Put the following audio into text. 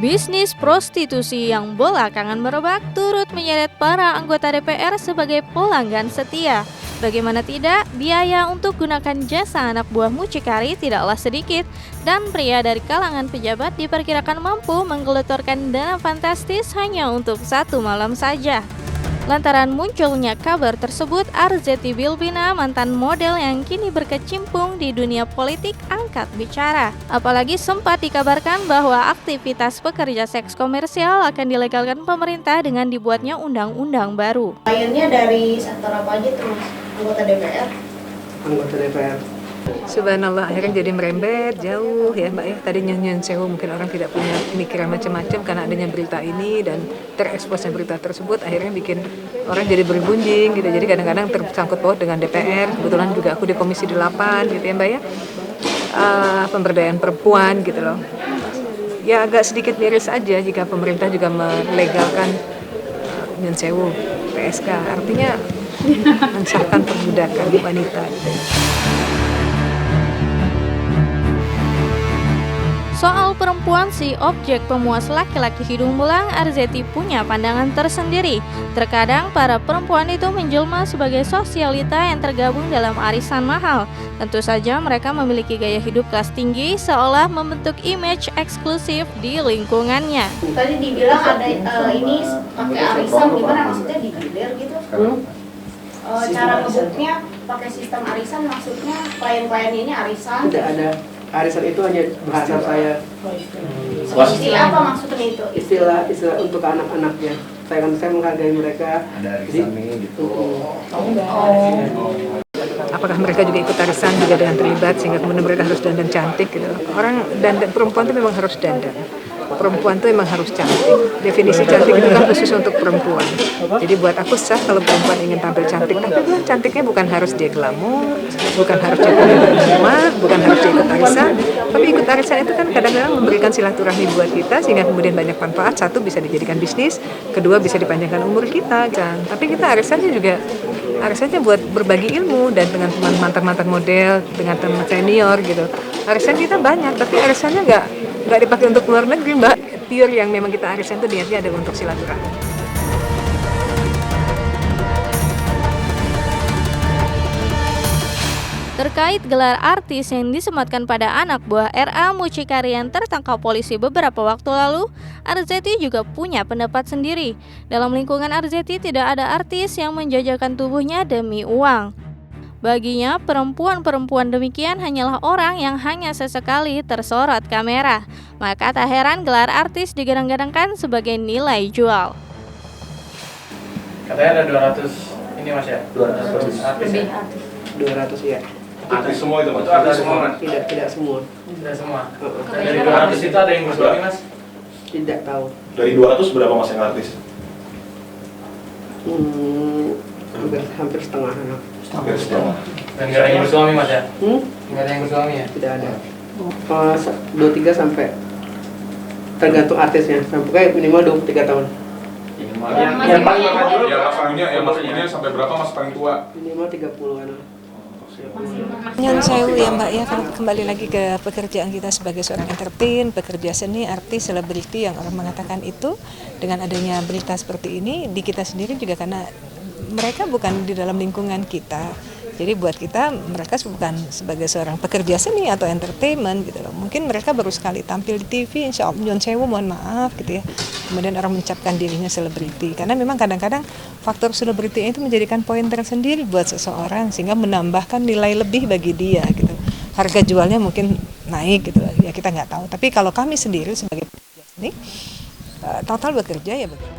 Bisnis prostitusi yang belakangan merebak turut menyeret para anggota DPR sebagai pelanggan setia. Bagaimana tidak, biaya untuk gunakan jasa anak buah mucikari tidaklah sedikit, dan pria dari kalangan pejabat diperkirakan mampu menggelontorkan dana fantastis hanya untuk satu malam saja. Lantaran munculnya kabar tersebut, Arzetti Bilbina, mantan model yang kini berkecimpung di dunia politik, angkat bicara. Apalagi sempat dikabarkan bahwa aktivitas pekerja seks komersial akan dilegalkan pemerintah dengan dibuatnya undang-undang baru. Kliennya dari sektor apa aja terus? Anggota DPR? Anggota DPR. Subhanallah, akhirnya jadi merembet jauh ya Mbak ya. Tadi nyun sewu mungkin orang tidak punya pemikiran macam-macam karena adanya berita ini dan tereksposnya berita tersebut akhirnya bikin orang jadi berbunjing gitu. Jadi kadang-kadang tersangkut paut dengan DPR. Kebetulan juga aku di Komisi 8 gitu ya Mbak ya. Pemberdayaan perempuan gitu loh. Ya agak sedikit miris aja jika pemerintah juga melegalkan nyun sewu PSK. Artinya mensahkan perbudakan wanita gitu. Soal perempuan si objek pemuas laki-laki hidung belang, Arzetti punya pandangan tersendiri. Terkadang para perempuan itu menjelma sebagai sosialita yang tergabung dalam arisan mahal. Tentu saja mereka memiliki gaya hidup kelas tinggi seolah membentuk image eksklusif di lingkungannya. Tadi dibilang ada ini pakai arisan, gimana maksudnya digilir gitu? Cara ngebuknya pakai sistem arisan, maksudnya klien-klien ini arisan? Tidak ada. Arisan itu hanya bahasa saya. Seperti apa maksudnya itu? Istilah untuk anak-anaknya. Saya menghargai mereka. Ada arisan nih gitu. Apakah mereka juga ikut arisan juga dengan terlibat sehingga kemudian mereka harus dandan cantik gitu. Orang dandan perempuan itu memang harus dandan. Perempuan itu memang harus cantik. Definisi cantik itu kan khusus untuk perempuan. Jadi buat aku sah kalau perempuan ingin tampil cantik. Tapi cantiknya bukan harus dia glamor, bukan harus dia rumah, bukan harus dia ikut arisan. Tapi ikut arisan itu kan kadang-kadang memberikan silaturahmi buat kita sehingga kemudian banyak manfaat. Satu, bisa dijadikan bisnis. Kedua, bisa dipanjangkan umur kita. Tapi kita arisannya juga arisannya buat berbagi ilmu dan dengan teman mantan model, dengan teman senior gitu. Arisan kita banyak, tapi arisannya nggak dipakai untuk luar negeri Mbak. Pure yang memang kita arisan itu niatnya ada untuk silaturahmi. Terkait gelar artis yang disematkan pada anak buah RA mucikari yang tertangkap polisi beberapa waktu lalu, Arzetti juga punya pendapat sendiri. Dalam lingkungan Arzetti tidak ada artis yang menjajakan tubuhnya demi uang. Baginya, perempuan-perempuan demikian hanyalah orang yang hanya sesekali tersorot kamera. Maka tak heran gelar artis digadang-gadangkan sebagai nilai jual. Katanya ada 200 ini Mas ya? 200 artis ya? 200 ya. Artis semua itu Mas? Itu artis semua Mas? Tidak semua. Tidak semua? Dari 200 itu ada yang bersuami Mas? Tidak tahu. Dari 200 berapa Mas yang artis? Hampir setengah anak. Hampir setengah. Dan nggak ada yang bersuami Mas ya? Nggak ada yang bersuami ya? Tidak ada. 23 sampai tergantung artisnya. Sampai minimal 23 tahun. Yang paling lama dulu Yang mas punya sampai berapa Mas paling tua? Minimal 30-an. Nyun sewu ya Mbak ya, kalau kembali lagi ke pekerjaan kita sebagai seorang entertain, pekerja seni, artis, selebriti yang orang mengatakan itu dengan adanya berita seperti ini di kita sendiri juga karena mereka bukan di dalam lingkungan kita. Jadi buat kita mereka bukan sebagai seorang pekerja seni atau entertainment gitu loh. Mungkin mereka baru sekali tampil di TV, insya Allah nyun sewu mohon maaf gitu ya. Kemudian orang mencapkan dirinya selebriti. Karena memang kadang-kadang faktor selebriti itu menjadikan poin tersendiri buat seseorang sehingga menambahkan nilai lebih bagi dia gitu. Harga jualnya mungkin naik gitu ya kita nggak tahu. Tapi kalau kami sendiri sebagai pekerja seni total bekerja ya begitu.